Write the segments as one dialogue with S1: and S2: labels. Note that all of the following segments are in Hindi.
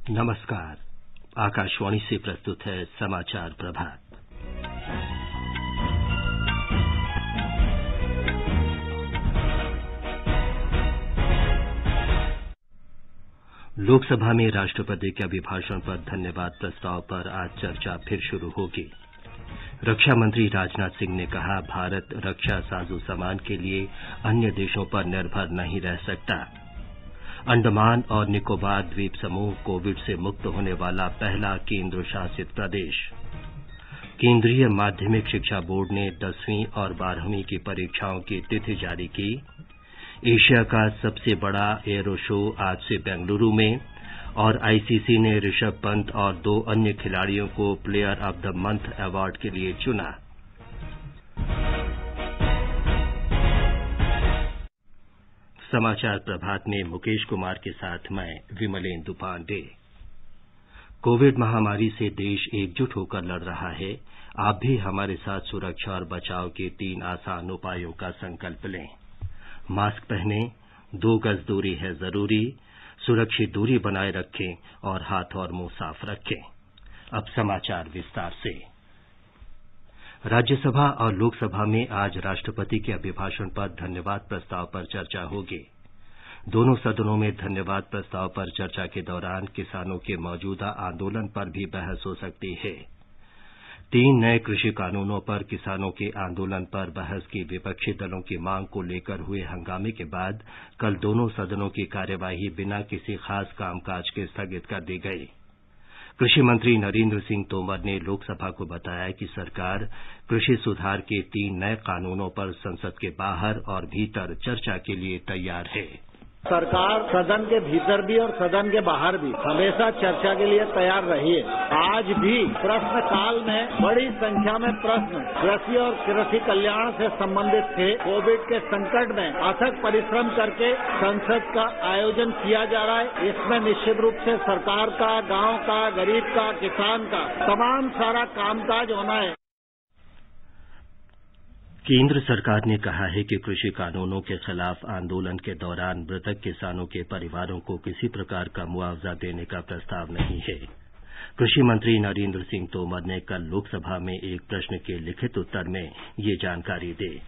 S1: नमस्कार। आकाशवाणी से प्रस्तुत है समाचार प्रभात। लोकसभा में राष्ट्रपति के अभिभाषण पर धन्यवाद प्रस्ताव पर आज चर्चा फिर शुरू होगी। रक्षा मंत्री राजनाथ सिंह ने कहा, भारत रक्षा साजो सामान के लिए अन्य देशों पर निर्भर नहीं रह सकता। अंडमान और निकोबार द्वीप समूह कोविड से मुक्त होने वाला पहला केंद्र शासित प्रदेश। केंद्रीय माध्यमिक शिक्षा बोर्ड ने 10वीं और 12वीं की परीक्षाओं की तिथि जारी की। एशिया का सबसे बड़ा एयरो शो आज से बेंगलुरु में, और आईसीसी ने ऋषभ पंत और 2 अन्य खिलाड़ियों को player of the month award के लिए चुना। समाचार प्रभात में मुकेश कुमार के साथ मैं विमलेंदु पांडे। कोविड महामारी से देश एकजुट होकर लड़ रहा है। आप भी हमारे साथ सुरक्षा और बचाव के 3 आसान उपायों का संकल्प लें। मास्क पहनें, 2 गज दूरी है जरूरी, सुरक्षित दूरी बनाए रखें और हाथ और मुंह साफ रखें। अब समाचार विस्तार से। राज्यसभा और लोकसभा में आज राष्ट्रपति के अभिभाषण पर धन्यवाद प्रस्ताव पर चर्चा होगी। दोनों सदनों में धन्यवाद प्रस्ताव पर चर्चा के दौरान किसानों के मौजूदा आंदोलन पर भी बहस हो सकती है। 3 नए कृषि कानूनों पर किसानों के आंदोलन पर बहस की विपक्षी दलों की मांग को लेकर हुए हंगामे के बाद कल दोनों सदनों की कार्यवाही बिना किसी खास कामकाज के स्थगित कर दी गई। कृषि मंत्री नरेंद्र सिंह तोमर ने लोकसभा को बताया कि सरकार कृषि सुधार के 3 नए कानूनों पर संसद के बाहर और भीतर चर्चा के लिए तैयार है।
S2: सरकार सदन के भीतर भी और सदन के बाहर भी हमेशा चर्चा के लिए तैयार रही है। आज भी प्रश्नकाल में बड़ी संख्या में प्रश्न कृषि और कृषि कल्याण से संबंधित थे। कोविड के संकट में अथक परिश्रम करके संसद का आयोजन किया जा रहा है। इसमें निश्चित रूप से सरकार का, गांव का, गरीब का, किसान का तमाम सारा कामकाज होना है।
S1: केंद्र सरकार ने कहा है कि कृषि कानूनों के खिलाफ आंदोलन के दौरान मृतक किसानों के परिवारों को किसी प्रकार का मुआवजा देने का प्रस्ताव नहीं है। कृषि मंत्री नरेंद्र सिंह तोमर ने कल लोकसभा में एक प्रश्न के लिखित उत्तर में ये जानकारी दी।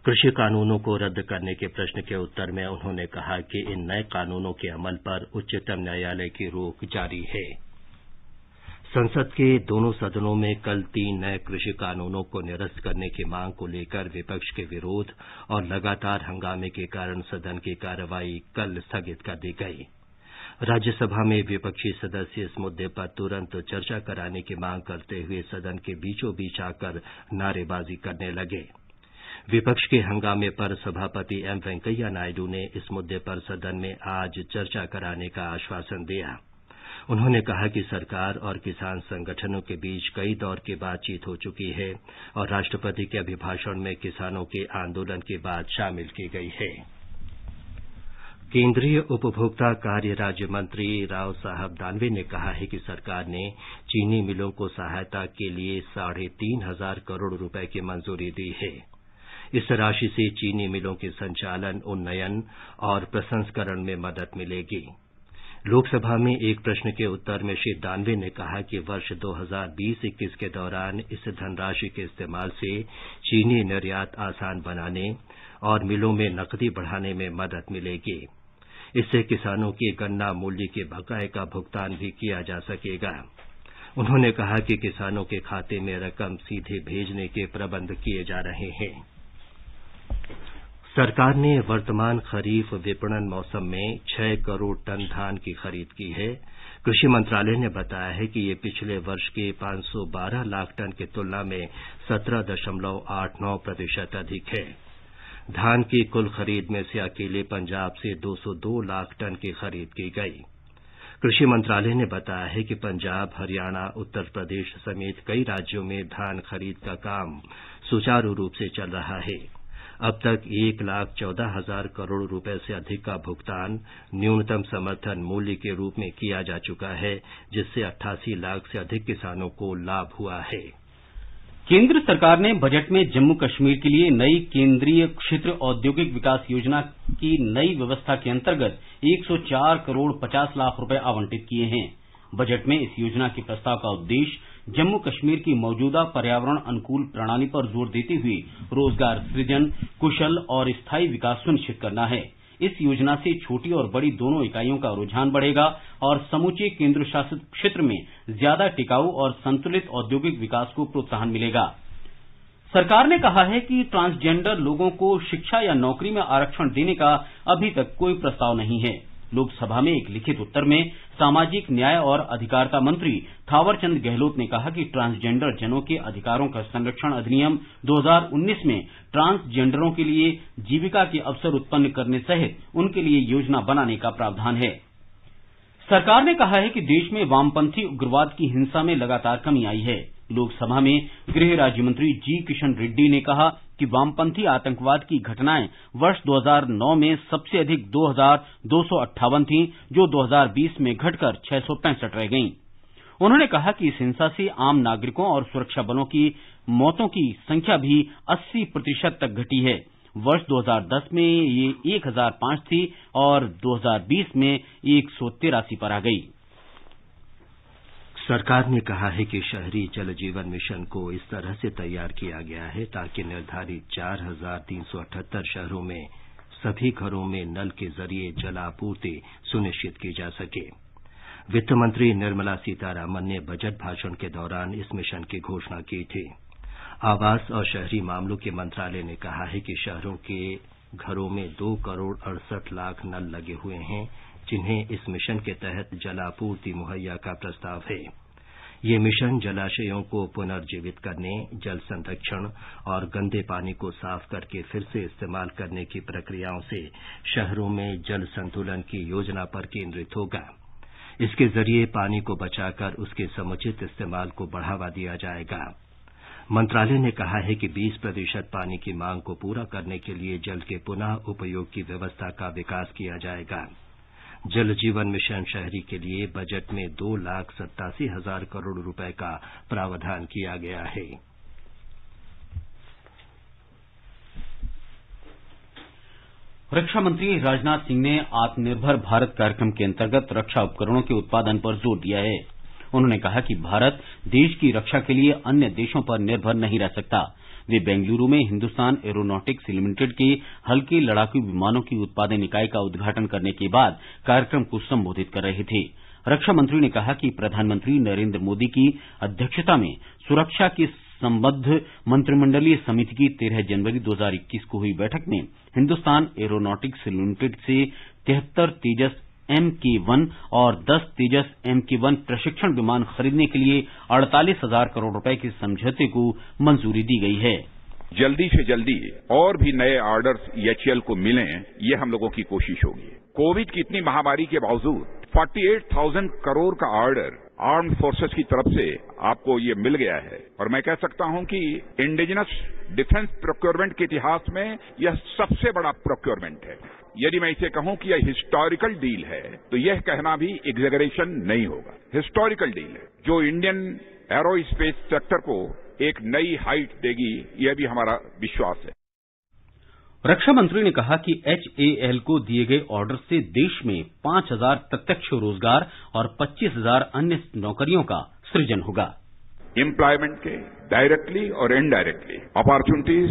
S1: कृषि कानूनों को रद्द करने के प्रश्न के उत्तर में उन्होंने कहा कि इन नए कानूनों के अमल पर उच्चतम न्यायालय की रोक जारी है। संसद के दोनों सदनों में कल 3 नए कृषि कानूनों को निरस्त करने की मांग को लेकर विपक्ष के विरोध और लगातार हंगामे के कारण सदन की कार्यवाही कल स्थगित कर दी गई। राज्यसभा में विपक्षी सदस्य इस मुद्दे पर तुरंत चर्चा कराने की मांग करते हुए सदन के बीचों बीच आकर नारेबाजी करने लगे। विपक्ष के हंगामे पर सभापति एम वेंकैया नायडू ने इस मुद्दे पर सदन में आज चर्चा कराने का आश्वासन दिया। उन्होंने कहा कि सरकार और किसान संगठनों के बीच कई दौर की बातचीत हो चुकी है और राष्ट्रपति के अभिभाषण में किसानों के आंदोलन की बात शामिल की गई है। केंद्रीय उपभोक्ता कार्य राज्य मंत्री राव साहब दानवे ने कहा है कि सरकार ने चीनी मिलों को सहायता के लिए 3,500 करोड़ रुपए की मंजूरी दी है। इस राशि से चीनी मिलों के संचालन, उन्नयन और प्रसंस्करण में मदद मिलेगी। लोकसभा में एक प्रश्न के उत्तर में श्री दानवे ने कहा कि वर्ष 2020-21 के दौरान इस धनराशि के इस्तेमाल से चीनी निर्यात आसान बनाने और मिलों में नकदी बढ़ाने में मदद मिलेगी। इससे किसानों के गन्ना मूल्य के बकाये का भुगतान भी किया जा सकेगा। उन्होंने कहा कि किसानों के खाते में रकम सीधे भेजने के प्रबंध किए जा रहे हैं। सरकार ने वर्तमान खरीफ विपणन मौसम में 6 करोड़ टन धान की खरीद की है। कृषि मंत्रालय ने बताया है कि ये पिछले वर्ष के 512 लाख टन की तुलना में 17.89% अधिक है। धान की कुल खरीद में से अकेले पंजाब से 202 लाख टन की खरीद की गई। कृषि मंत्रालय ने बताया है कि पंजाब, हरियाणा, उत्तर प्रदेश समेत कई राज्यों में धान खरीद का काम सुचारू रूप से चल रहा है। अब तक 1,14,000 करोड़ रुपए से अधिक का भुगतान न्यूनतम समर्थन मूल्य के रूप में किया जा चुका है, जिससे 88 लाख से अधिक किसानों को लाभ हुआ है।
S3: केंद्र सरकार ने बजट में जम्मू कश्मीर के लिए नई केंद्रीय क्षेत्र औद्योगिक विकास योजना की नई व्यवस्था के अंतर्गत 104 करोड़ 50 लाख रुपए आवंटित किए हैं। बजट में इस योजना के प्रस्ताव का उद्देश्य जम्मू कश्मीर की मौजूदा पर्यावरण अनुकूल प्रणाली पर जोर देते हुए रोजगार सृजन, कुशल और स्थायी विकास सुनिश्चित करना है। इस योजना से छोटी और बड़ी दोनों इकाइयों का रुझान बढ़ेगा और समूचे केंद्र शासित क्षेत्र में ज्यादा टिकाऊ और संतुलित औद्योगिक विकास को प्रोत्साहन मिलेगा। सरकार ने कहा है कि ट्रांसजेंडर लोगों को शिक्षा या नौकरी में आरक्षण देने का अभी तक कोई प्रस्ताव नहीं है। लोकसभा में एक लिखित उत्तर में सामाजिक न्याय और अधिकारिता मंत्री थावरचंद गहलोत ने कहा कि ट्रांसजेंडर जनों के अधिकारों का संरक्षण अधिनियम 2019 में ट्रांसजेंडरों के लिए जीविका के अवसर उत्पन्न करने सहित उनके लिए योजना बनाने का प्रावधान है। सरकार ने कहा है कि देश में वामपंथी उग्रवाद की हिंसा में लगातार कमी आई है। लोकसभा में गृह राज्य मंत्री जी किशन रेड्डी ने कहा कि वामपंथी आतंकवाद की घटनाएं वर्ष 2009 में सबसे अधिक 2258 थीं, जो 2020 में घटकर 665 रह गईं। उन्होंने कहा कि इस हिंसा से आम नागरिकों और सुरक्षा बलों की मौतों की संख्या भी 80% तक घटी है। वर्ष 2010 में ये 1005 थी और 2020 में 183 पर आ गई।
S1: सरकार ने कहा है कि शहरी जल जीवन मिशन को इस तरह से तैयार किया गया है ताकि निर्धारित 4378 शहरों में सभी घरों में नल के जरिए जलापूर्ति सुनिश्चित की जा सके। वित्त मंत्री निर्मला सीतारामन ने बजट भाषण के दौरान इस मिशन की घोषणा की थी। आवास और शहरी मामलों के मंत्रालय ने कहा है कि शहरों के घरों में 2 करोड़ 68 लाख नल लगे हुए हैं, जिन्हें इस मिशन के तहत जलापूर्ति मुहैया का प्रस्ताव है। ये मिशन जलाशयों को पुनर्जीवित करने, जल संरक्षण और गंदे पानी को साफ करके फिर से इस्तेमाल करने की प्रक्रियाओं से शहरों में जल संतुलन की योजना पर केंद्रित होगा। इसके जरिए पानी को बचाकर उसके समुचित इस्तेमाल को बढ़ावा दिया जाएगा। मंत्रालय ने कहा है कि 20% पानी की मांग को पूरा करने के लिए जल के पुनः उपयोग की व्यवस्था का विकास किया जाएगा। जल जीवन मिशन शहरी के लिए बजट में 2,87,000 करोड़ रुपए का प्रावधान किया गया है।
S3: रक्षा मंत्री राजनाथ सिंह ने आत्मनिर्भर भारत कार्यक्रम के अंतर्गत रक्षा उपकरणों के उत्पादन पर जोर दिया है। उन्होंने कहा कि भारत देश की रक्षा के लिए अन्य देशों पर निर्भर नहीं रह सकता। वे बेंगलुरु में हिंदुस्तान एरोनॉटिक्स लिमिटेड के हल्के लड़ाकू विमानों की उत्पादन इकाई का उद्घाटन करने के बाद कार्यक्रम को संबोधित कर रहे थे। रक्षा मंत्री ने कहा कि प्रधानमंत्री नरेंद्र मोदी की अध्यक्षता में सुरक्षा के संबद्ध मंत्रिमंडलीय समिति की 13 जनवरी 2021 को हुई बैठक में हिंदुस्तान एरोनॉटिक्स लिमिटेड से 73 तेजस MK1 और 10 तेजस MK1 प्रशिक्षण विमान खरीदने के लिए 48,000 करोड़ रुपए के समझौते को मंजूरी दी गई है।
S4: जल्दी से जल्दी और भी नए ऑर्डर्स EHL को मिलें, ये हम लोगों की कोशिश होगी। कोविड की इतनी महामारी के बावजूद 48,000 करोड़ का ऑर्डर आर्म्ड फोर्सेस की तरफ से आपको ये मिल गया है और मैं कह सकता हूं कि इंडिजिनस डिफेंस प्रोक्योरमेंट के इतिहास में यह सबसे बड़ा प्रोक्योरमेंट है। यदि मैं इसे कहूं कि यह हिस्टोरिकल डील है तो यह कहना भी एग्जेगरेशन नहीं होगा। हिस्टोरिकल डील है जो इंडियन एरोस्पेस सेक्टर को एक नई हाइट देगी, यह भी हमारा विश्वास है।
S3: रक्षा मंत्री ने कहा कि HAL को दिए गए ऑर्डर से देश में 5,000 प्रत्यक्ष रोजगार और 25,000 अन्य नौकरियों का सृजन होगा।
S4: एम्प्लॉयमेंट के डायरेक्टली और इनडायरेक्टली अपॉर्चुनिटीज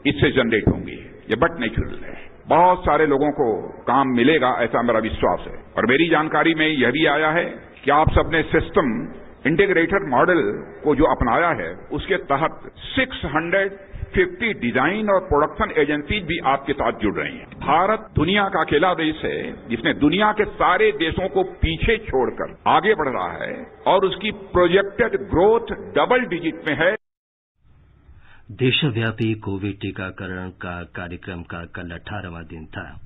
S4: इससे जनरेट होंगी, ये बट नेचुरल है। बहुत सारे लोगों को काम मिलेगा, ऐसा मेरा विश्वास है। और मेरी जानकारी में यह भी आया है कि आप सबने सिस्टम इंटीग्रेटेड मॉडल को जो अपनाया है उसके तहत 650 डिजाइन और प्रोडक्शन एजेंसीज भी आपके साथ जुड़ रही हैं। भारत दुनिया का अकेला देश है जिसने दुनिया के सारे देशों को पीछे छोड़कर आगे बढ़ रहा है और उसकी प्रोजेक्टेड ग्रोथ डबल डिजिट में है।
S1: देशव्यापी कोविड टीकाकरण का कार्यक्रम का कल 18वां दिन था।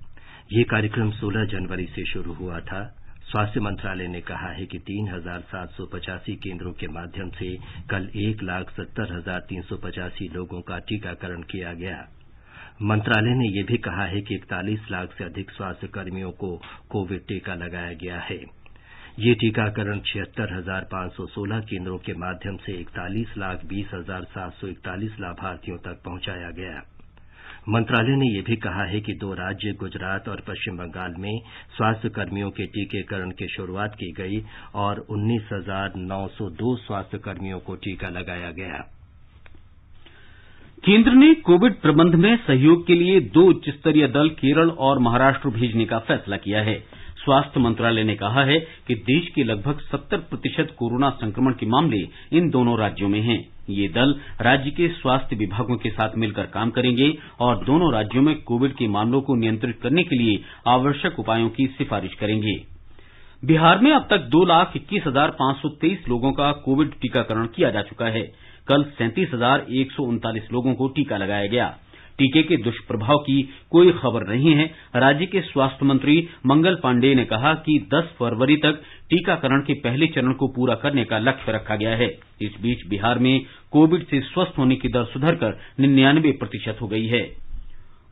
S1: ये कार्यक्रम 16 जनवरी से शुरू हुआ था। स्वास्थ्य मंत्रालय ने कहा है कि 3,785 केंद्रों के माध्यम से कल 1,70,385 लोगों का टीकाकरण किया गया। मंत्रालय ने यह भी कहा है कि 41 लाख से अधिक स्वास्थ्य कर्मियों को कोविड टीका लगाया गया है। ये टीकाकरण 76,516 केंद्रों के माध्यम से 41,20,741 लाभार्थियों तक पहुंचाया गया। मंत्रालय ने यह भी कहा है कि 2 राज्य गुजरात और पश्चिम बंगाल में स्वास्थ्य कर्मियों के टीकाकरण की शुरूआत की गई और 19,902 स्वास्थ्य कर्मियों को टीका लगाया गया।
S3: केंद्र ने कोविड प्रबंध में सहयोग के लिए 2 उच्च स्तरीय दल केरल और महाराष्ट्र भेजने का फैसला किया है। स्वास्थ्य मंत्रालय ने कहा है कि देश के लगभग 70% कोरोना संक्रमण के मामले इन दोनों राज्यों में हैं। ये दल राज्य के स्वास्थ्य विभागों के साथ मिलकर काम करेंगे और दोनों राज्यों में कोविड के मामलों को नियंत्रित करने के लिए आवश्यक उपायों की सिफारिश करेंगे। बिहार में अब तक 2,21,523 लोगों का कोविड टीकाकरण किया जा चुका है। कल 37,139 लोगों को टीका लगाया गया। टीके के दुष्प्रभाव की कोई खबर नहीं है। राज्य के स्वास्थ्य मंत्री मंगल पांडेय ने कहा कि 10 फरवरी तक टीकाकरण के पहले चरण को पूरा करने का लक्ष्य रखा गया है। इस बीच बिहार में कोविड से स्वस्थ होने की दर सुधरकर 99% हो गई है।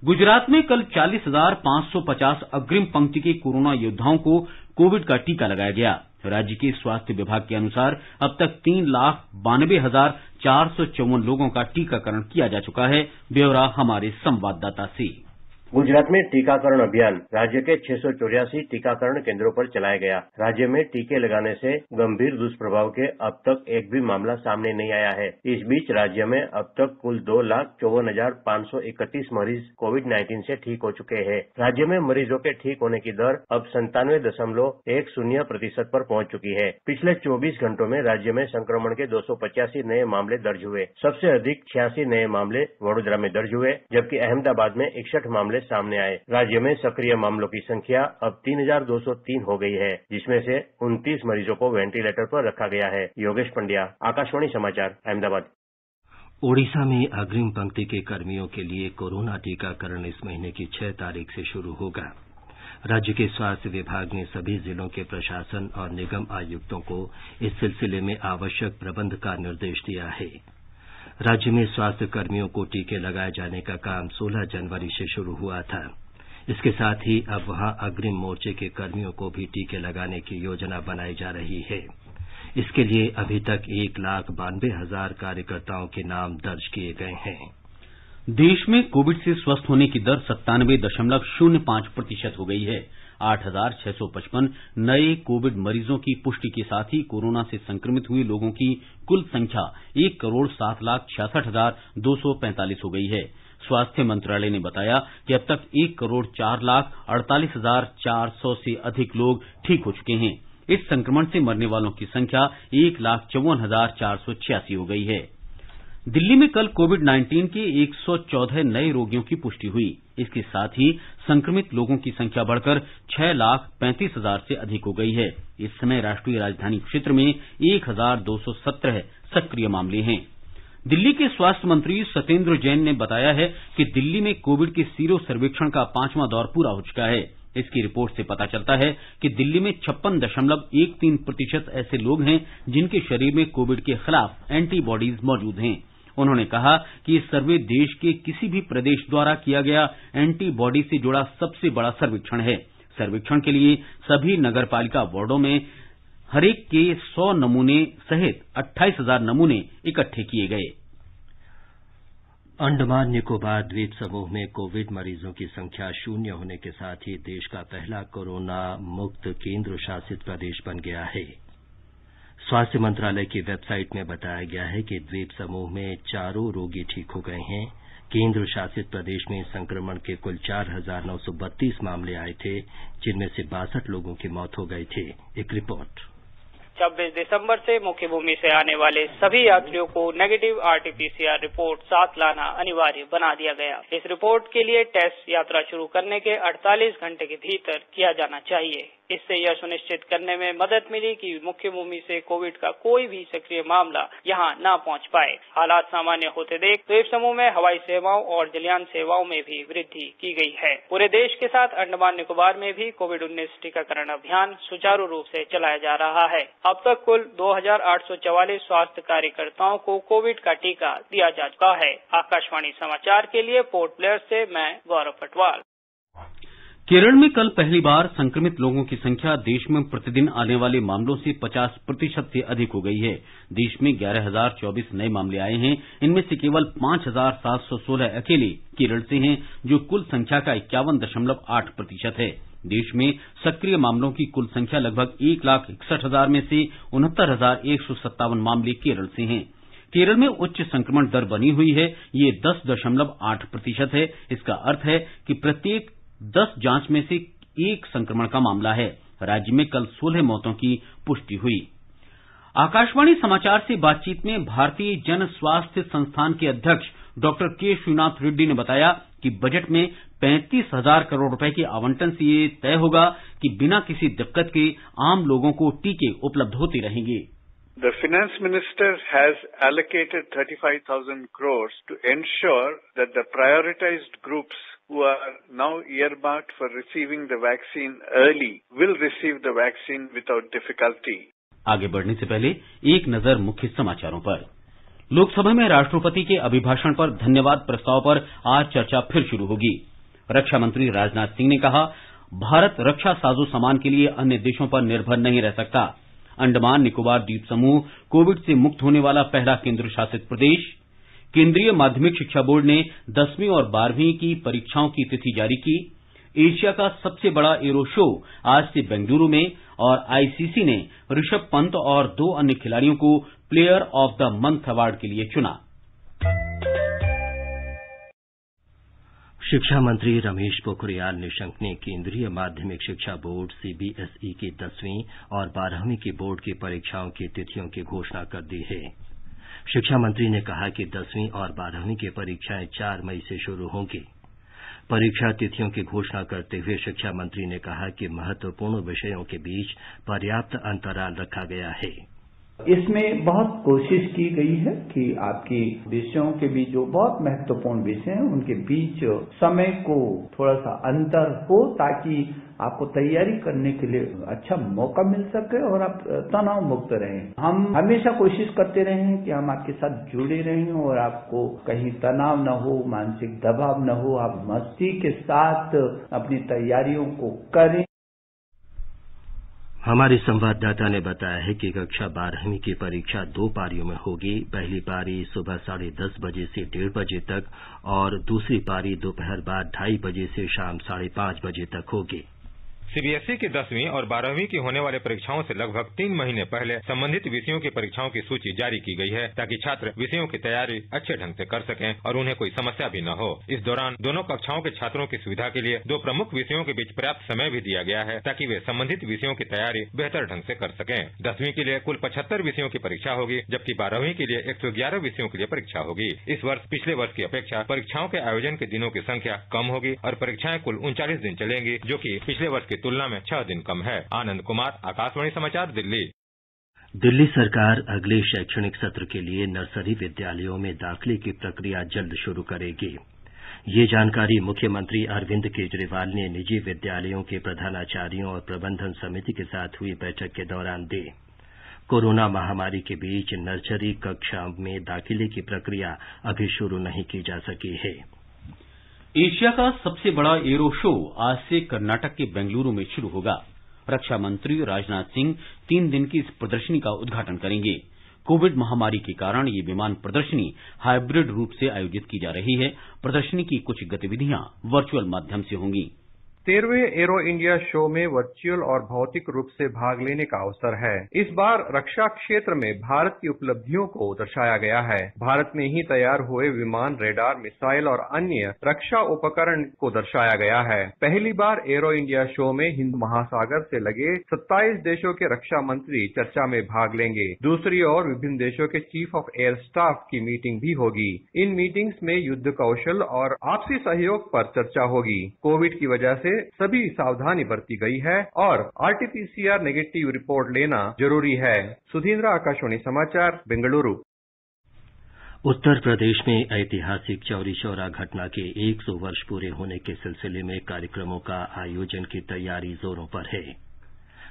S3: गुजरात में कल 40,550 अग्रिम पंक्ति के कोरोना योद्धाओं को कोविड का टीका लगाया गया। राज्य के स्वास्थ्य विभाग के अनुसार अब तक 3,92,454 लोगों का टीकाकरण किया जा चुका है। ब्यौरा हमारे संवाददाता से।
S5: गुजरात में टीकाकरण अभियान राज्य के 684 टीकाकरण केंद्रों पर चलाया गया। राज्य में टीके लगाने से गंभीर दुष्प्रभाव के अब तक एक भी मामला सामने नहीं आया है। इस बीच राज्य में अब तक कुल 2,54,531 मरीज कोविड-19 से ठीक हो चुके हैं। राज्य में मरीजों के ठीक होने की दर अब 97.10% पर पहुंच चुकी है। पिछले 24 घंटों में राज्य में संक्रमण के 285 नए मामले दर्ज हुए। सबसे अधिक 86 नए मामले वडोदरा में दर्ज हुए, जबकि अहमदाबाद में 61 मामले सामने आए। राज्य में सक्रिय मामलों की संख्या अब 3,203 हो गई है, जिसमें से 29 मरीजों को वेंटिलेटर पर रखा गया है। योगेश पंड्या, आकाशवाणी समाचार, अहमदाबाद।
S1: ओडिशा में अग्रिम पंक्ति के कर्मियों के लिए कोरोना टीकाकरण इस महीने की 6 तारीख से शुरू होगा। राज्य के स्वास्थ्य विभाग ने सभी जिलों के प्रशासन और निगम आयुक्तों को इस सिलसिले में आवश्यक प्रबंध का निर्देश दिया है। राज्य में स्वास्थ्य कर्मियों को टीके लगाए जाने का काम 16 जनवरी से शुरू हुआ था। इसके साथ ही अब वहां अग्रिम मोर्चे के कर्मियों को भी टीके लगाने की योजना बनाई जा रही है। इसके लिए अभी तक 1,92,000 कार्यकर्ताओं के नाम दर्ज किए गए हैं।
S3: देश में कोविड से स्वस्थ होने की दर 97.05% हो गई है। 8,655 नए कोविड मरीजों की पुष्टि के साथ ही कोरोना से संक्रमित हुए लोगों की कुल संख्या 1,07,66,245 हो गई है। स्वास्थ्य मंत्रालय ने बताया कि अब तक 1,04,48,400 से अधिक लोग ठीक हो चुके हैं। इस संक्रमण से मरने वालों की संख्या 1,54,486 हो गई है। दिल्ली में कल कोविड-19 के 114 नए रोगियों की पुष्टि हुई। इसके साथ ही संक्रमित लोगों की संख्या बढ़कर 6,35,000 से अधिक हो गई है। इस समय राष्ट्रीय राजधानी क्षेत्र में 1,217 सक्रिय मामले हैं। दिल्ली के स्वास्थ्य मंत्री सत्येंद्र जैन ने बताया है कि दिल्ली में कोविड के सीरो सर्वेक्षण का 5वां दौर पूरा हो चुका है। इसकी रिपोर्ट से पता चलता है कि दिल्ली में 56.13% ऐसे लोग हैं जिनके शरीर में कोविड के खिलाफ एंटीबॉडीज मौजूद हैं। उन्होंने कहा कि ये सर्वे देश के किसी भी प्रदेश द्वारा किया गया एंटीबॉडी से जुड़ा सबसे बड़ा सर्वेक्षण है। सर्वेक्षण के लिए सभी नगरपालिका वार्डों में हरेक के 100 नमूने सहित 28,000 नमूने इकट्ठे किए गए।
S1: अंडमान निकोबार द्वीप समूह में कोविड मरीजों की संख्या 0 होने के साथ ही देश का पहला कोरोना मुक्त केंद्र शासित प्रदेश बन गया है। स्वास्थ्य मंत्रालय की वेबसाइट में बताया गया है कि द्वीप समूह में 4 रोगी ठीक हो गए हैं। केंद्र शासित प्रदेश में संक्रमण के कुल 4,932 मामले आए थे, जिनमें से 62 लोगों की मौत हो गई थी। एक रिपोर्ट।
S6: 26 दिसंबर से मुख्य भूमि से आने वाले सभी यात्रियों को नेगेटिव आरटीपीसीआर रिपोर्ट साथ लाना अनिवार्य बना दिया गया। इस रिपोर्ट के लिए टेस्ट यात्रा शुरू करने के 48 घंटे के भीतर किया जाना चाहिए। इससे यह सुनिश्चित करने में मदद मिली कि मुख्य भूमि से कोविड का कोई भी सक्रिय मामला यहां न पहुंच पाए। हालात सामान्य होते देख द्वीप समूह में हवाई सेवाओं और जलयान सेवाओं में भी वृद्धि की गई है। पूरे देश के साथ अंडमान निकोबार में भी कोविड-19 टीकाकरण अभियान सुचारू रूप से चलाया जा रहा है। अब तक कुल 2,844 स्वास्थ्य कार्यकर्ताओं को कोविड का टीका दिया जा चुका है। आकाशवाणी समाचार के लिए पोर्ट ब्लेयर से मैं गौरव पटवाल।
S3: केरल में कल पहली बार संक्रमित लोगों की संख्या देश में प्रतिदिन आने वाले मामलों से 50% से अधिक हो गई है। देश में 11,024 नए मामले आए हैं। इनमें से केवल 5,716 अकेले केरल से हैं, जो कुल संख्या का 51.8% है। देश में सक्रिय मामलों की कुल संख्या लगभग 1,61,000 में से 69,157 मामले केरल से हैं। केरल में उच्च संक्रमण दर बनी हुई है। ये 10.8% है। इसका अर्थ है कि प्रत्येक 10 जांच में से 1 संक्रमण का मामला है। राज्य में कल 16 मौतों की पुष्टि हुई। आकाशवाणी समाचार से बातचीत में भारतीय जन स्वास्थ्य संस्थान के अध्यक्ष डॉक्टर के श्रीनाथ रेड्डी ने बताया कि बजट में 35,000 करोड़ रुपए के आवंटन से ये तय होगा कि बिना किसी दिक्कत के आम लोगों को टीके उपलब्ध होते रहेंगे।
S7: The finance minister has allocated 35,000 crores to ensure that the prioritized groups who are now earmarked for receiving the vaccine early will receive the vaccine without difficulty.
S3: आगे बढ़ने से पहले एक नजर मुख्य समाचारों पर। लोकसभा में राष्ट्रपति के अभिभाषण पर धन्यवाद प्रस्ताव पर आज चर्चा फिर शुरू होगी। रक्षा मंत्री राजनाथ सिंह ने कहा, भारत रक्षा साजो सामान के लिए अन्य देशों पर निर्भर नहीं रह सकता। अंडमान निकोबार द्वीप समूह कोविड से मुक्त होने वाला पहला केंद्र शासित प्रदेश। केंद्रीय माध्यमिक शिक्षा बोर्ड ने 10वीं और 12वीं की परीक्षाओं की तिथि जारी की। एशिया का सबसे बड़ा एरो शो आज से बेंगलुरु में, और आईसीसी ने ऋषभ पंत और 2 अन्य खिलाड़ियों को player of the month award के लिए चुना।
S1: शिक्षा मंत्री रमेश पोखरियाल निशंक ने केंद्रीय माध्यमिक शिक्षा बोर्ड सीबीएसई की 10वीं और 12वीं की बोर्ड की परीक्षाओं की तिथियों की घोषणा कर दी है। शिक्षा मंत्री ने कहा कि 10वीं और 12वीं की परीक्षाएं 4 मई से शुरू होंगी। परीक्षा तिथियों की घोषणा करते हुए शिक्षा मंत्री ने कहा कि महत्वपूर्ण विषयों के बीच पर्याप्त अंतराल रखा गया है।
S8: इसमें बहुत कोशिश की गई है कि आपकी विषयों के बीच जो बहुत महत्वपूर्ण विषय हैं उनके बीच समय को थोड़ा सा अंतर हो, ताकि आपको तैयारी करने के लिए अच्छा मौका मिल सके और आप तनाव मुक्त रहें। हम हमेशा कोशिश करते रहे हैं कि हम आपके साथ जुड़े रहें और आपको कहीं तनाव न हो, मानसिक दबाव न हो, आप मस्ती के साथ अपनी तैयारियों को करें।
S1: हमारे संवाददाता ने बताया है कि कक्षा 12वीं की परीक्षा 2 पारियों में होगी। पहली पारी सुबह 10:30 बजे से 1:30 बजे तक और दूसरी पारी दोपहर बाद 2:30 बजे से शाम 5:30 बजे तक होगी।
S9: सीबीएसई की 10वीं और 12वीं की होने वाले परीक्षाओं से लगभग 3 महीने पहले संबंधित विषयों की परीक्षाओं की सूची जारी की गई है, ताकि छात्र विषयों की तैयारी अच्छे ढंग से कर सकें और उन्हें कोई समस्या भी न हो। इस दौरान दोनों कक्षाओं के छात्रों की सुविधा के लिए 2 प्रमुख विषयों के बीच पर्याप्त समय भी दिया गया है, ताकि वे संबंधित विषयों की तैयारी बेहतर ढंग से कर सकें। 10वीं के लिए कुल 75 विषयों की परीक्षा होगी, जबकि 12वीं के लिए 111 विषयों के लिए परीक्षा होगी। इस वर्ष पिछले वर्ष की अपेक्षा परीक्षाओं के आयोजन के दिनों की संख्या कम होगी और परीक्षाएं कुल 39 दिन चलेंगी, जो कि पिछले वर्ष की तुलना में 6 दिन कम है। आनंद कुमार, आकाशवाणी समाचार, दिल्ली।
S1: दिल्ली सरकार अगले शैक्षणिक सत्र के लिए नर्सरी विद्यालयों में दाखिले की प्रक्रिया जल्द शुरू करेगी। ये जानकारी मुख्यमंत्री अरविंद केजरीवाल ने निजी विद्यालयों के प्रधानाचार्यों और प्रबंधन समिति के साथ हुई बैठक के दौरान दी। कोरोना महामारी के बीच नर्सरी कक्षा में दाखिले की प्रक्रिया अभी शुरू नहीं की जा सकी है।
S3: एशिया का सबसे बड़ा एरो शो आज से कर्नाटक के बेंगलुरु में शुरू होगा। रक्षा मंत्री राजनाथ सिंह 3 दिन की इस प्रदर्शनी का उद्घाटन करेंगे। कोविड महामारी के कारण ये विमान प्रदर्शनी हाइब्रिड रूप से आयोजित की जा रही है। प्रदर्शनी की कुछ गतिविधियां वर्चुअल माध्यम से होंगी।
S10: 13वें एरो इंडिया शो में वर्चुअल और भौतिक रूप से भाग लेने का अवसर है। इस बार रक्षा क्षेत्र में भारत की उपलब्धियों को दर्शाया गया है। भारत में ही तैयार हुए विमान, रेडार, मिसाइल और अन्य रक्षा उपकरण को दर्शाया गया है। पहली बार एरो इंडिया शो में हिंद महासागर से लगे 27 देशों के रक्षा मंत्री चर्चा में भाग लेंगे। दूसरी ओर विभिन्न देशों के चीफ ऑफ एयर स्टाफ की मीटिंग भी होगी। इन मीटिंग्स में युद्ध कौशल और आपसी सहयोग पर चर्चा होगी। कोविड की वजह से सभी सावधानी बरती गई है और आरटीपीसीआर नेगेटिव रिपोर्ट लेना जरूरी है। सुधींद्र, आकाशवाणी समाचार, बेंगलुरु।
S1: उत्तर प्रदेश में ऐतिहासिक चौरी चौरा घटना के 100 वर्ष पूरे होने के सिलसिले में कार्यक्रमों का आयोजन की तैयारी जोरों पर है।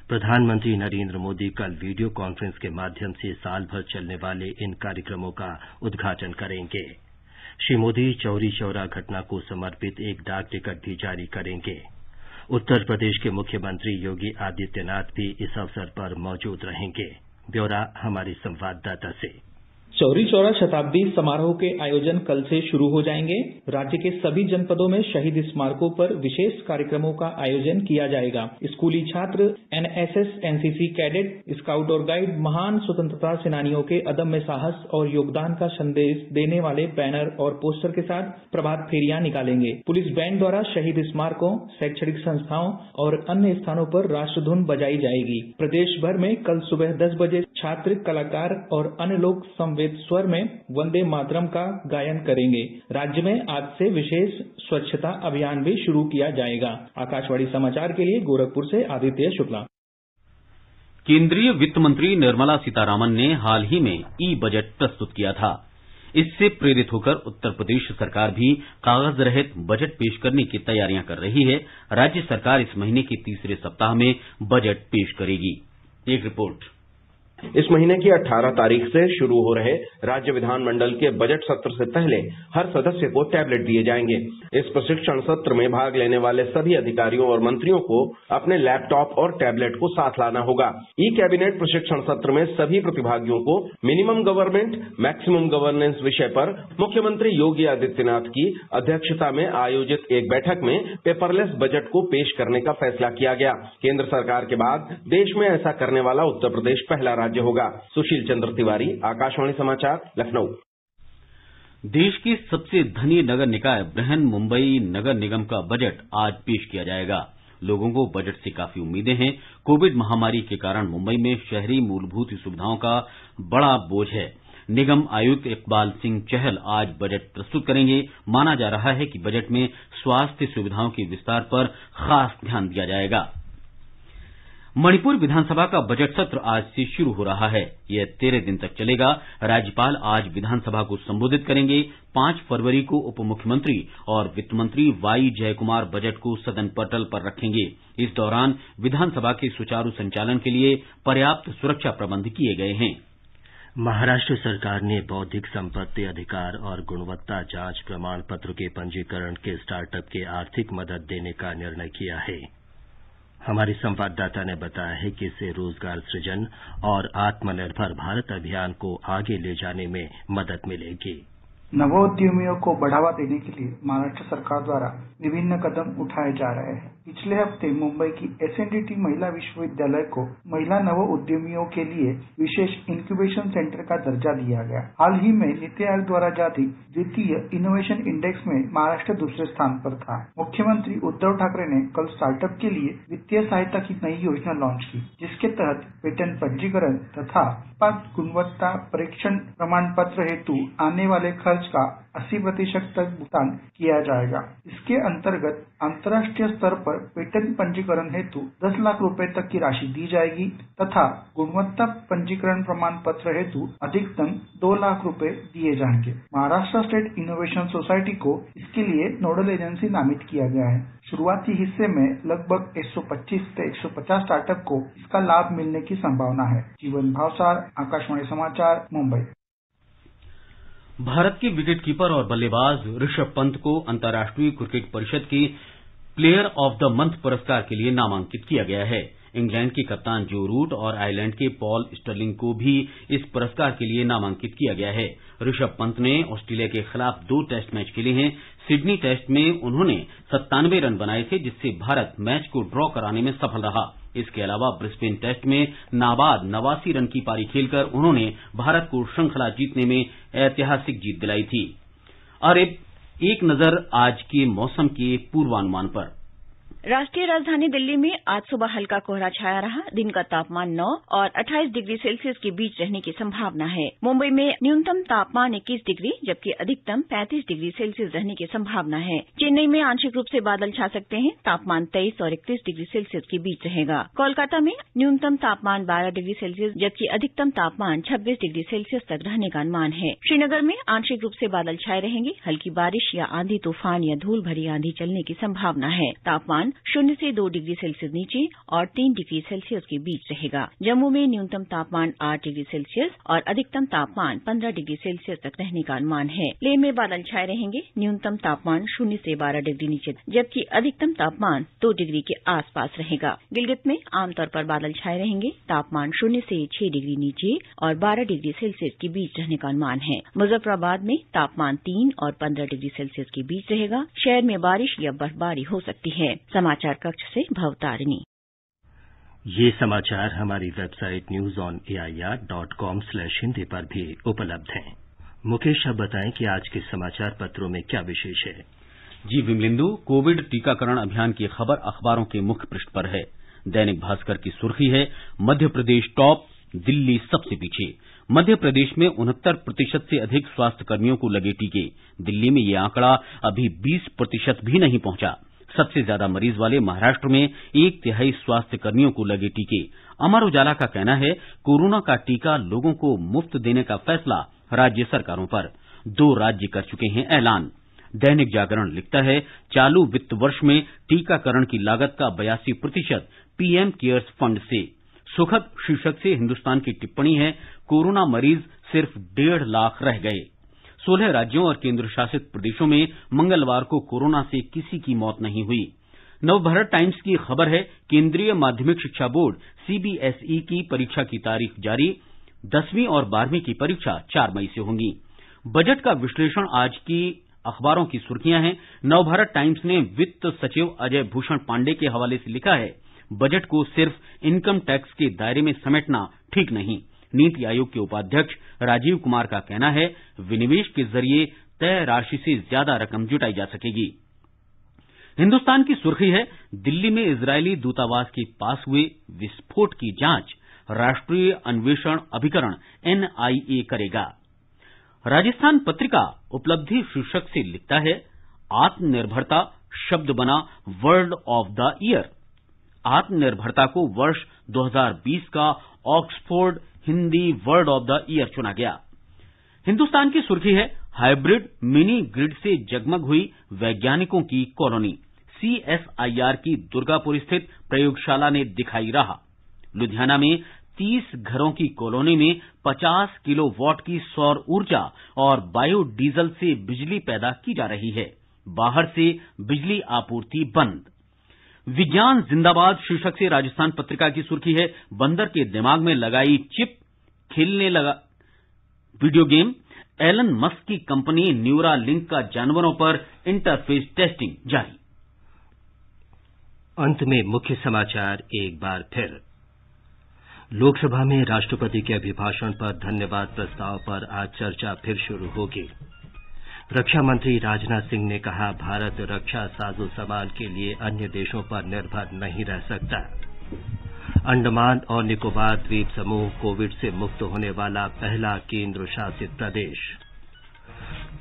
S1: प्रधानमंत्री नरेंद्र मोदी कल वीडियो कॉन्फ्रेंस के माध्यम से साल भर चलने वाले इन कार्यक्रमों का उद्घाटन करेंगे। श्री मोदी चौरी चौरा घटना को समर्पित एक डाक टिकट भी जारी करेंगे। उत्तर प्रदेश के मुख्यमंत्री योगी आदित्यनाथ भी इस अवसर पर मौजूद रहेंगे। ब्यौरा हमारी संवाददाता से।
S11: चौरी चौरा शताब्दी समारोह के आयोजन कल से शुरू हो जाएंगे। राज्य के सभी जनपदों में शहीद स्मारकों पर विशेष कार्यक्रमों का आयोजन किया जाएगा। स्कूली छात्र, एनएसएस, एनसीसी कैडेट, स्काउट और गाइड महान स्वतंत्रता सेनानियों के अदम्य साहस और योगदान का संदेश देने वाले बैनर और पोस्टर के साथ प्रभात फेरियां निकालेंगे। पुलिस बैंड द्वारा शहीद स्मारकों, शैक्षणिक संस्थाओं और अन्य स्थानों पर राष्ट्रधुन बजाई जाएगी। प्रदेश भर में कल सुबह 10 बजे छात्र, कलाकार और अन्य लोग संवेद स्वर में वंदे मातरम का गायन करेंगे। राज्य में आज से विशेष स्वच्छता अभियान भी शुरू किया जाएगा। आकाशवाणी समाचार के लिए गोरखपुर से आदित्य शुक्ला।
S3: केंद्रीय वित्त मंत्री निर्मला सीतारामन ने हाल ही में ई बजट प्रस्तुत किया था। इससे प्रेरित होकर उत्तर प्रदेश सरकार भी कागज रहित बजट पेश करने की तैयारियां कर रही है। राज्य सरकार इस महीने के तीसरे सप्ताह में बजट पेश करेगी। एक रिपोर्ट।
S12: इस महीने की 18 तारीख से शुरू हो रहे राज्य विधानमंडल के बजट सत्र से पहले हर सदस्य को टैबलेट दिए जाएंगे। इस प्रशिक्षण सत्र में भाग लेने वाले सभी अधिकारियों और मंत्रियों को अपने लैपटॉप और टैबलेट को साथ लाना होगा। ई कैबिनेट प्रशिक्षण सत्र में सभी प्रतिभागियों को मिनिमम गवर्नमेंट, मैक्सिमम गवर्नेंस विषय पर मुख्यमंत्री योगी आदित्यनाथ की अध्यक्षता में आयोजित एक बैठक में पेपरलेस बजट को पेश करने का फैसला किया गया। केंद्र सरकार के बाद देश में ऐसा करने वाला उत्तर प्रदेश पहला राज्य होगा। सुशील चंद्र तिवारी, आकाशवाणी समाचार, लखनऊ।
S3: देश के सबसे धनी नगर निकाय बृहन मुंबई नगर निगम का बजट आज पेश किया जाएगा। लोगों को बजट से काफी उम्मीदें हैं। कोविड महामारी के कारण मुंबई में शहरी मूलभूत सुविधाओं का बड़ा बोझ है। निगम आयुक्त इकबाल सिंह चहल आज बजट प्रस्तुत करेंगे। माना जा रहा है कि बजट में स्वास्थ्य सुविधाओं के विस्तार पर खास ध्यान दिया जाएगा। मणिपुर विधानसभा का बजट सत्र आज से शुरू हो रहा है। यह 13 दिन तक चलेगा। राज्यपाल आज विधानसभा को संबोधित करेंगे। 5 फरवरी को उप मुख्यमंत्री और वित्त मंत्री वाई जयकुमार बजट को सदन पटल पर रखेंगे। इस दौरान विधानसभा के सुचारू संचालन के लिए पर्याप्त सुरक्षा प्रबंध किए गए हैं।
S1: महाराष्ट्र सरकार ने बौद्धिक संपत्ति अधिकार और गुणवत्ता जांच प्रमाण पत्र के पंजीकरण के स्टार्टअप के आर्थिक मदद देने का निर्णय किया है। हमारे संवाददाता ने बताया है कि इससे रोजगार सृजन और आत्मनिर्भर भारत अभियान को आगे ले जाने में मदद मिलेगी।
S13: नवोद्यमियों को बढ़ावा देने के लिए महाराष्ट्र सरकार द्वारा विभिन्न कदम उठाए जा रहे हैं। पिछले हफ्ते मुंबई की एसएनडीटी महिला विश्वविद्यालय को महिला नव उद्यमियों के लिए विशेष इंक्यूबेशन सेंटर का दर्जा दिया गया। हाल ही में नीति आयोग द्वारा जारी द्वितीय इनोवेशन इंडेक्स में महाराष्ट्र दूसरे स्थान पर था। मुख्यमंत्री उद्धव ठाकरे ने कल स्टार्टअप के लिए वित्तीय सहायता की नई योजना लॉन्च की, जिसके तहत पेटेंट पंजीकरण तथा उत्पाद गुणवत्ता परीक्षण प्रमाण पत्र हेतु आने वाले खर्च का 80% तक भुगतान किया जाएगा। इसके अंतर्गत अंतर्राष्ट्रीय स्तर पर पेटेंट पंजीकरण हेतु 10 लाख रुपए तक की राशि दी जाएगी तथा गुणवत्ता पंजीकरण प्रमाण पत्र हेतु अधिकतम 2 लाख रुपए दिए जाएंगे। महाराष्ट्र स्टेट इनोवेशन सोसाइटी को इसके लिए नोडल एजेंसी नामित किया गया है। शुरुआती हिस्से में लगभग 125 से 150 स्टार्टअप को इसका लाभ मिलने की संभावना है। जीवन भावसार, आकाशवाणी समाचार, मुंबई।
S3: भारत के विकेटकीपर और बल्लेबाज ऋषभ पंत को अंतर्राष्ट्रीय क्रिकेट परिषद के प्लेयर ऑफ द मंथ पुरस्कार के लिए नामांकित किया गया है। इंग्लैंड के कप्तान जो रूट और आयरलैंड के पॉल स्टर्लिंग को भी इस पुरस्कार के लिए नामांकित किया गया है। ऋषभ पंत ने ऑस्ट्रेलिया के खिलाफ 2 टेस्ट मैच खेले हैं। सिडनी टेस्ट में उन्होंने 97 रन बनाए थे, जिससे भारत मैच को ड्रॉ कराने में सफल रहा। इसके अलावा ब्रिस्बेन टेस्ट में नाबाद 89 रन की पारी खेलकर उन्होंने भारत को श्रृंखला जीतने में ऐतिहासिक जीत दिलाई थी। और एक नजर आज के मौसम के पूर्वानुमान पर।
S14: राष्ट्रीय राजधानी दिल्ली में आज सुबह हल्का कोहरा छाया रहा। दिन का तापमान 9 और 28 डिग्री सेल्सियस के बीच रहने की संभावना है। मुंबई में न्यूनतम तापमान 21 डिग्री जबकि अधिकतम 35 डिग्री सेल्सियस रहने की संभावना है। चेन्नई में आंशिक रूप से बादल छा सकते हैं। तापमान 23 और 31 डिग्री सेल्सियस के बीच रहेगा। कोलकाता में न्यूनतम तापमान 12 डिग्री सेल्सियस जबकि अधिकतम तापमान 26 डिग्री सेल्सियस तक रहने का अनुमान है। श्रीनगर में आंशिक रूप से बादल छाए रहेंगे। हल्की बारिश या आंधी तूफान या धूल भरी आंधी चलने की संभावना है। तापमान 0 से 2 डिग्री सेल्सियस नीचे और 3 डिग्री सेल्सियस के बीच रहेगा। जम्मू में न्यूनतम तापमान 8 डिग्री सेल्सियस और अधिकतम तापमान 15 डिग्री सेल्सियस तक रहने का अनुमान है। लेह में बादल छाए रहेंगे, न्यूनतम तापमान 0 से 12 डिग्री नीचे जबकि अधिकतम तापमान 2 डिग्री के आसपास रहेगा। गिलगित में आमतौर पर बादल छाए रहेंगे, तापमान 0 से 6 डिग्री नीचे और 12 डिग्री सेल्सियस के बीच रहने का अनुमान है। मुजफ्फराबाद में तापमान 3 और 15 डिग्री सेल्सियस के बीच रहेगा। शहर में बारिश या बर्फबारी हो सकती है। समाचार कक्ष से भवतारिणी।
S1: ये समाचार हमारी वेबसाइट newsonair.com/hindi पर भी उपलब्ध हैं। मुकेश, अब बताएं कि आज के समाचार पत्रों में क्या विशेष है।
S3: जी विमलिंदु, कोविड टीकाकरण अभियान की खबर अखबारों के मुख्य पृष्ठ पर है। दैनिक भास्कर की सुर्खी है, मध्य प्रदेश टॉप, दिल्ली सबसे पीछे। मध्य प्रदेश में 69% से अधिक स्वास्थ्य कर्मियों को लगे टीके। दिल्ली में यह आंकड़ा अभी 20% भी नहीं पहुंचा। सबसे ज्यादा मरीज वाले महाराष्ट्र में 1/3 स्वास्थ्य कर्मियों को लगे टीके। अमर उजाला का कहना है, कोरोना का टीका लोगों को मुफ्त देने का फैसला राज्य सरकारों पर। 2 राज्य कर चुके हैं ऐलान। दैनिक जागरण लिखता है, चालू वित्त वर्ष में टीकाकरण की लागत का 82% पीएम केयर्स फंड से। सुखद शीर्षक से हिंदुस्तान की टिप्पणी है, कोरोना मरीज सिर्फ 1.5 लाख रह गए। 16 राज्यों और केंद्र शासित प्रदेशों में मंगलवार को कोरोना से किसी की मौत नहीं हुई। नवभारत टाइम्स की खबर है, केंद्रीय माध्यमिक शिक्षा बोर्ड सीबीएसई की परीक्षा की तारीख जारी। 10वीं और 12वीं की परीक्षा 4 मई से होंगी। बजट का विश्लेषण आज की अखबारों की सुर्खियां हैं। नवभारत टाइम्स ने वित्त सचिव अजय भूषण पांडे के हवाले से लिखा है, बजट को सिर्फ इनकम टैक्स के दायरे में समेटना ठीक नहीं। नीति आयोग के उपाध्यक्ष राजीव कुमार का कहना है, विनिवेश के जरिए तय राशि से ज्यादा रकम जुटाई जा सकेगी। हिंदुस्तान की सुर्खी है, दिल्ली में इजरायली दूतावास के पास हुए विस्फोट की जांच राष्ट्रीय अन्वेषण अभिकरण एनआईए करेगा। राजस्थान पत्रिका उपलब्धि शीर्षक से लिखता है, आत्मनिर्भरता शब्द बना वर्ड ऑफ द ईयर। आत्मनिर्भरता को वर्ष 2020 का Oxford Hindi word of the year चुना गया। हिंदुस्तान की सुर्खी है, हाइब्रिड मिनी ग्रिड से जगमग हुई वैज्ञानिकों की कॉलोनी। सीएसआईआर की दुर्गापुर स्थित प्रयोगशाला ने दिखाई राह। लुधियाना में 30 घरों की कॉलोनी में 50 किलोवाट की सौर ऊर्जा और बायोडीजल से बिजली पैदा की जा रही है। बाहर से बिजली आपूर्ति बंद। विज्ञान जिंदाबाद शीर्षक से राजस्थान पत्रिका की सुर्खी है, बंदर के दिमाग में लगाई चिप, खेलने लगा वीडियो गेम। एलन मस्क की कंपनी न्यूरालिंक का जानवरों पर इंटरफेस टेस्टिंग जारी।
S1: अंत में मुख्य समाचार एक बार फिर। लोकसभा में राष्ट्रपति के अभिभाषण पर धन्यवाद प्रस्ताव पर आज चर्चा फिर शुरू होगी। रक्षा मंत्री राजनाथ सिंह ने कहा, भारत रक्षा साजो सामान के लिए अन्य देशों पर निर्भर नहीं रह सकता। अंडमान और निकोबार द्वीप समूह कोविड से मुक्त होने वाला पहला केंद्र शासित प्रदेश।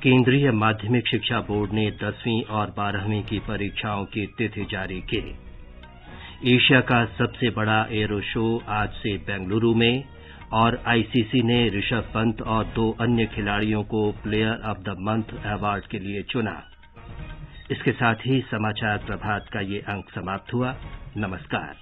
S1: केंद्रीय माध्यमिक शिक्षा बोर्ड ने 10वीं और 12वीं की परीक्षाओं की तिथि जारी की। एशिया का सबसे बड़ा एरो शो आज से बेंगलुरु में और आईसीसी ने ऋषभ पंत और 2 अन्य खिलाड़ियों को player of the month award के लिए चुना। इसके साथ ही समाचार प्रभात का ये अंक समाप्त हुआ। नमस्कार।